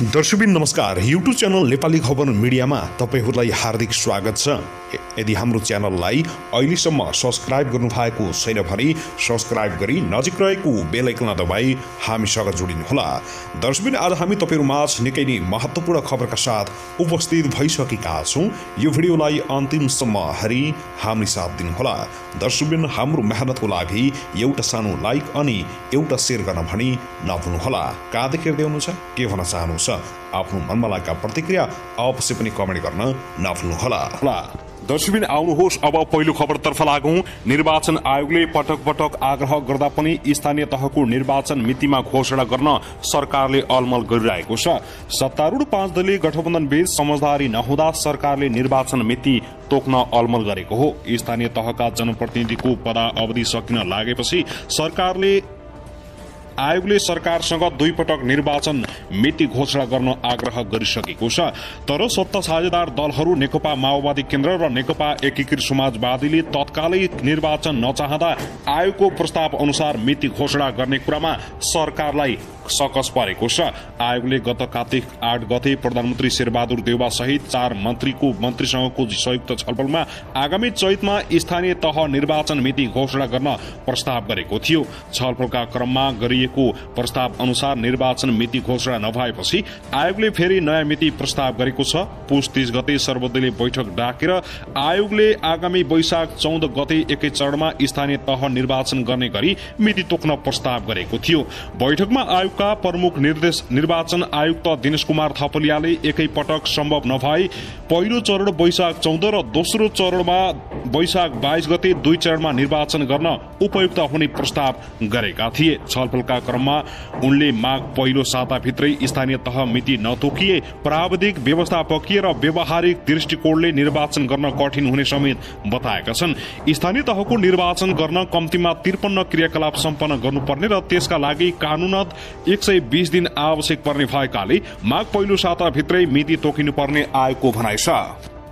दर्शकबिन नमस्कार। YouTube channel Nepali खबर मिडियामा तपाईहरुलाई हार्दिक स्वागत छ। यदि हाम्रो च्यानललाई अहिलेसम्म सब्स्क्राइब गर्नु भएको छैन भने सब्स्क्राइब गरी नजिक रहेको बेल आइकन दबाई हामीसँग जोडिनु होला। दर्शकबिन आज हामी तपाईहरु माझ निकै नै महत्त्वपूर्ण खबरका साथ उपस्थित भइसकेका छौं। यो भिडियोलाई अन्तिमसम्म हेरी हामी साथ दिनु होला। दर्शकबिन हाम्रो मेहनतको लागि एउटा सानो लाइक अनि एउटा शेयर गर्न भनी नभुल्नु होला। कहाँदेखि हेर्दै हुनुहुन्छ, के भन्न चाहनुहुन्छ, आफ्नो मनमा लागेका प्रतिक्रिया अवश्य पनि कमेन्ट गर्न नभुल्नु होला। दर्शकबिन आउनुहोस् अब पहिलो खबरतर्फ लागौं। निर्वाचन आयोगले पटक पटक आग्रह गर्दा पनि स्थानीय तहको निर्वाचन मितिमा घोषणा गर्न सरकारले अलमल गरिरहेको छ। सत्तारूढ 5 दलीय गठबन्धन बीच समझदारी नहुँदा सरकारले निर्वाचन मिति तोक्न अलमल गरेको हो। स्थानीय तहका जनप्रतिनिधिको पदावधि सकिन लागेपछि आयोगले सरकारसँग 2 पटक निर्वाचन मिति घोषणा गर्न आग्रह गरिसकेको छ। तर सत्ता साझेदार दलहरू नेकपा माओवादी केन्द्र र नेकपा एकीकृत समाजवादीले तत्कालै निर्वाचन नचाहँदा आयोगको प्रस्ताव अनुसार मिति घोषणा गर्ने कुरामा सरकारलाई सकस परेको छ। आयोगले गत कार्तिक 8 गते प्रधानमन्त्री शेरबहादुर देउवा सहित 4 मन्त्रीसँगको संयुक्त छलफलमा आगामी चैतमा स्थानीय तह निर्वाचन मिति घोषणा गर्न प्रस्ताव गरेको थियो। छलफलका क्रममा गरिएको प्रस्ताव अनुसार निर्वाचन मिति घोषणा नभएपछि आयोगले फेरि नयाँ मिति प्रस्ताव गरेको छ। पुस 30 गते सर्वदलीय बैठक डाकेर आयोगले आगामी वैशाख 14 गते एकै चरणमा स्थानीय तह निर्वाचन गर्ने गरी मिति तोक्न प्रस्ताव गरेको थियो। बैठकमा आयोगका प्रमुख निर्वाचन आयुक्त दिनेश कुमार थपलियाले एकै पटक सम्भव नभए पहिलो चरण वैशाख 14 र दोस्रो चरणमा वैशाख 22 गते 2 चरणमा निर्वाचन गर्न उपयुक्त हुने प्रस्ताव गरेका थिए। छलफलका क्रममा उनले माघ पहिलो साताभित्रै स्थानीय तह मिति नतोकिए प्राविधिक व्यवस्थापकीय र व्यावहारिक दृष्टिकोणले निर्वाचन गर्न कठिन हुने समेत बताएका छन्। स्थानीय तहको निर्वाचन गर्न कम्तीमा 53 क्रियाकलाप सम्पन्न गर्नुपर्ने र त्यसका लागि कानूनत 120 दिन आवश्यक पर्ने भएकाले माघ पहिलो साताभित्रै मिति तोकिनुपर्ने आयोगको भनाइ छ।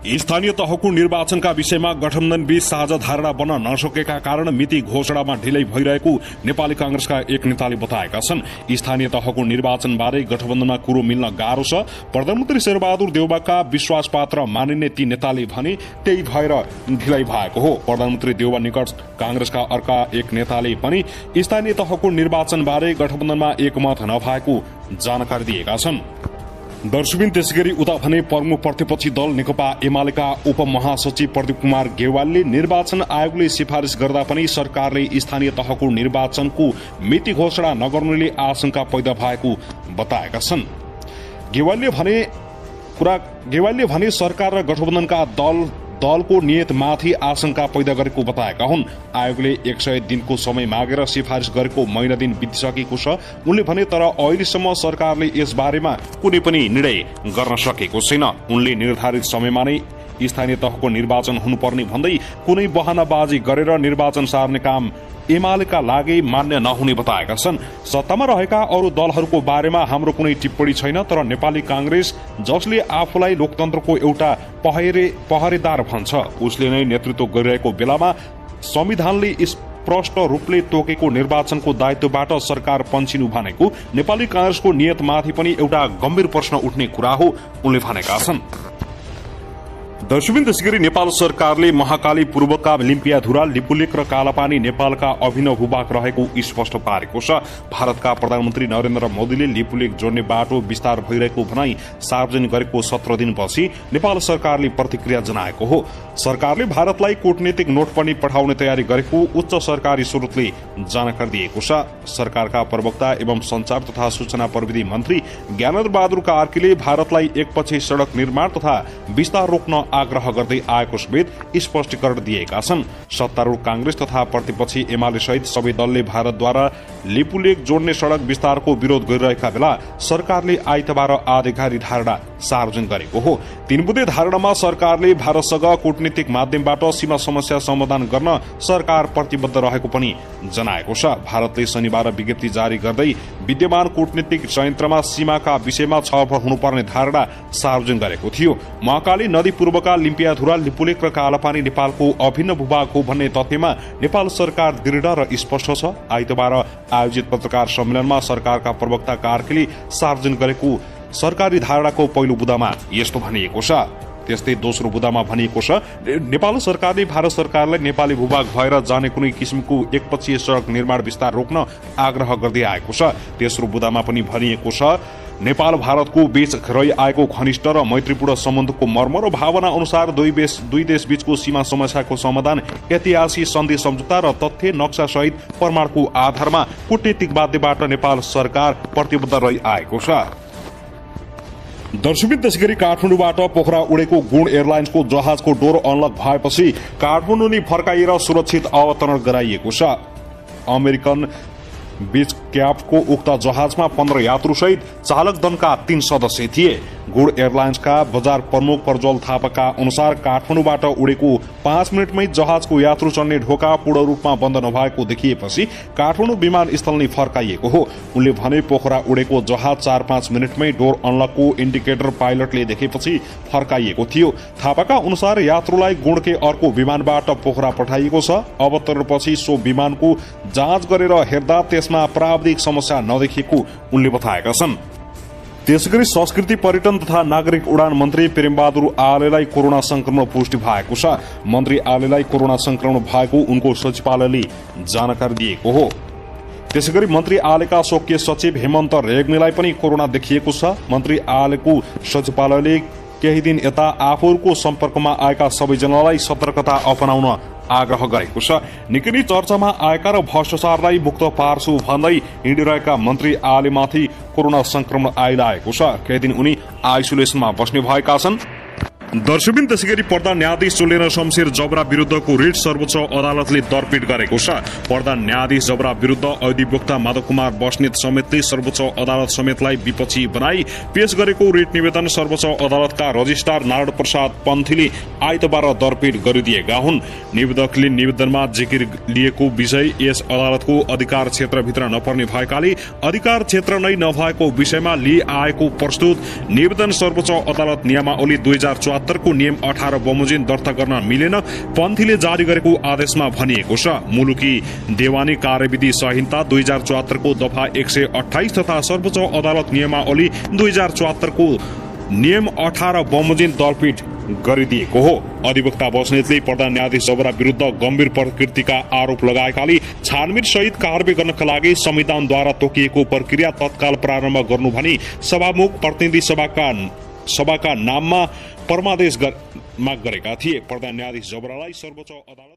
स्थानीय तहको निर्वाचनका विषयमा गठबन्धन बीच साझा धारणा बन्न नसकेका कारण मिति घोषणामा ढिलै भइरहेको नेपाली कांग्रेसका एक नेताले बताएका छन्। स्थानीय तहको निर्वाचन बारे गठबन्धनमा कुरो मिल्न गाह्रो छ। प्रधानमन्त्री शेरबहादुर देउवाका विश्वास पात्र मानिने ती नेताले भने त्यही भएर ढिलै भएको हो। प्रधानमन्त्री देउवा निकट कांग्रेसका अर्का एक नेताले पनि स्थानीय तहको निर्वाचन बारे गठबन्धनमा एकमत नभएको जानकारी दिएका छन्। दर्शकबिन त्यसैगरी उता भने प्रमुख प्रतिपक्षी दल नेकपा एमालेका उपमहासचिव प्रदीप कुमार गेवालले निर्वाचन आयोगले सिफारिश गर्दा पनि सरकारले स्थानीय तहको निर्वाचनको मिति घोषणा नगर्नुले आशंका पैदा भएको बताएका छन्। गेवालले भने सरकार र गठबन्धनका दलको नियतमाथि आशंका पैदा गरेको बताएका हुन्। आयोगले 100 दिनको समय मागेर सिफारिश गरेको महिना दिन बितिसकेको छ। उनले भने तर अहिलेसम्म सरकारले यस बारेमा कुनै पनि निर्णय गर्न सकेको छैन। उनले निर्धारित समयमा नै स्थानीय तहको निर्वाचन हुनुपर्ने भन्दै कुनै बहानाबाजी गरेर निर्वाचन सार्ने काम एमालेका लागि मान्य नहुने बताएका छन्। सत्तामा रहेका अरू दलहरूको बारेमा हाम्रो कुनै टिप्पणी छैन, तर नेपाली कांग्रेस जसले आफूलाई लोकतन्त्रको एउटा पहरेदार भन्छ उसले नै नेतृत्व गरिरहेको बेलामा संविधानले स्पष्ट रूपले तोकेको निर्वाचनको दायित्वबाट सरकार पन्छिनु भनेको नेपाली कांग्रेसको नियतमाथि पनि एउटा गम्भीर प्रश्न उठ्ने कुरा हो, उनले भनेका छन्। दर्शकबिन त्यसैगरी नेपाल सरकारले महाकाली पूर्वका लिम्पियाधुरा, लिपुलेक र कालापानी नेपालका अभिनव भूभाग रहेको स्पष्ट पारेको छ। भारतका प्रधानमन्त्री नरेन्द्र मोदीले लिपुलेक जोड्ने बाटो विस्तार भइरहेको भनाई सार्वजनिक गरेको 17 दिनपछि नेपाल सरकारले प्रतिक्रिया जनाएको हो। सरकारले भारतलाई कूटनीतिक नोट पनि पठाउने तयारी गरेको उच्च सरकारी स्रोतले जानकारी दिएको छ। सरकारका प्रवक्ता एवं संचार तथा सूचना प्रविधि मन्त्री ज्ञानेन्द्र बहादुर कार्कीले भारतलाई एकपछि सड़क निर्माण तथा विस्तार रोक्न आग्रह गर्दै आएको समेत स्पष्टीकरण दिएका छन्। सत्तारूढ कांग्रेस तथा प्रतिपक्षी एमाले सहित सबै दलले भारतद्वारा लिपुलेक जोड्ने सड़क विस्तारको विरोध गरिरहेका बेला सरकारले आइतबार आधिकारिक धारणा सार्वजनिक गरेको हो। 3 बुँदे धारणामा सरकारले भारतसँग कूटनीतिक माध्यमबाट सीमा समस्या समाधान गर्न सरकार प्रतिबद्ध रहेको पनि जनाएको छ। भारतले शनिबार विज्ञप्ति जारी गर्दै विद्यमान कूटनीतिक संयन्त्रमा सीमाका विषयमा छलफल हुनुपर्ने धारणा सार्वजनिक गरेको थियो। महाकाली नदी पूर्वका लिम्पियाधुरा, लिपुलेक र कालापानी नेपालको अभिन्न भूभाग हो भन्ने तथ्यमा नेपाल सरकार दृढ र स्पष्ट छ। आइतबार आयोजित पत्रकार सम्मेलनमा सरकारका प्रवक्ता कार्कीले सार्वजनिक गरेको सरकारी धारणाको पहिलो बुँदामा यस्तो भनिएको छ। त्यस्तै दोस्रो बुँदामा भनिएको छ, नेपाल सरकारले भारत सरकारलाई नेपाली भूभाग भएर जाने कुनै किसिमको एकपक्षीय सडक निर्माण विस्तार रोक्न आग्रह गर्दै आएको छ। तेस्रो बुँदामा पनि भनिएको छ, नेपाल भारतको बीच रहि आएको घनिष्ठ र मैत्रीपूर्ण सम्बन्धको मर्म र भावना अनुसार दुई देश बीचको सीमा समस्याको समाधान ऐतिहासिक सन्धि सम्झौता र तथ्य नक्सा सहित प्रमाणको आधारमा कूटनीतिक माध्यमबाट नेपाल सरकार प्रतिबद्ध रहि आएको छ। दर्शकबिन त्यसैगरी काठमाडौँबाट पोखरा उडेको गुण एयरलाइन्सको जहाजको डोर अनलक भएपछि काठमाडौँ नै फर्काइएर सुरक्षित अवतरण गराइएको छ। अमेरिकन बीच क्यापको उक्त जहाजमा 15 यात्रु सहित चालक दलका 3 सदस्य थिए। गुण एयरलाइन्सका बजार प्रमुख प्रज्वल थापाका अनुसार काठमाडौँबाट उडेको 5 मिनटमै जहाजको यात्रु चढ्ने ढोका पूर्ण रूपमा बन्द नभएको देखिएपछि काठमाडौँ विमानस्थल नै फर्काइएको हो। उनले भने पोखरा उडेको जहाज 4-5 मिनटमै डोर अनलकको इन्डिकेटर पाइलटले देखेपछि फर्काइएको थियो। थापाका अनुसार यात्रुलाई गुणकै अर्को विमानबाट पोखरा पठाइएको छ। अवतरणपछि सो विमानको जाँच गरेर हेर्दा त्यसमा प्राविधिक समस्या नदेखिएको उनले बताएका छन्। त्यसैगरी संस्कृति पर्यटन तथा नागरिक उडान मन्त्री प्रेमबहादुर आलेलाई कोरोना संक्रमण पुष्टि भएको छ। मन्त्री आलेलाई कोरोना संक्रमण भएको उनको सचिवालयले जानकारी दिएको हो। त्यसैगरी मन्त्री आलेका स्वकीय सचिव हेमन्त रेग्मीलाई पनि कोरोना देखिएको छ। मन्त्री आलेको सचिवालयले केही दिन यता आफूहरूको सम्पर्कमा आएका सबैजनालाई सतर्कता अपनाउन आग्रह गरेको छ। निकै नै चर्चामा आएका र भ्रष्टाचारलाई मुक्त पार्छु भन्दै हिँडिरहेका मन्त्री आलेमाथि कोरोना संक्रमण आइरहेको छ। केही दिन उनी आइसोलेसनमा बस्ने भएका छन्। दर्शकबिन त्यसैगरी प्रधान न्यायाधीश चुलेन शमशेर जबरा विरुद्धको रिट सर्वोच्च अदालतले दरपिट गरेको छ। प्रधान न्यायाधीश जबरा विरुद्ध अधिवक्ता माधव कुमार बस्नेत समेतले सर्वोच्च अदालत समेतलाई विपक्षी बनाई पेश गरेको रिट निवेदन सर्वोच्च अदालतका रजिस्ट्रार नारायण प्रसाद पन्थीले आइतबार दरपिट गरिदिएका हुन्। निवेदकले निवेदनमा जिकिर लिएको विषय यस अदालतको अधिकार क्षेत्रभित्र नपर्ने भएकाले अधिकार क्षेत्र नै नभएको विषयमा लिइआएको प्रस्तुत निवेदन सर्वोच्च अदालत नियमावली 2074 को नियम 18 बमोजिम दर्ता गर्न मिलेन पन्थीले जारी गरेको आदेशमा भनिएको छ। मुलुकी देवानी कार्यविधि संहिता 2074 को दफा 128 तथा सर्वोच्च अदालत नियमावली 2074 को नियम 18 बमोजिम दरपिट गरिदिएको हो। अधिवक्ता बस्नेतले प्रधान न्यायाधीश जबरा विरुद्ध गम्भीर प्रकृतिका आरोप लगाएकाले छानबिन सहित कारवाही गर्नका लागि संविधानद्वारा तोकिएको प्रक्रिया तत्काल प्रारम्भ गर्नु भनी सभामुख प्रतिनिधि सभाका नाममा परमादेश माग गरेका थिए। प्रधान न्यायाधीश जबरालाई सर्वोच्च अदालत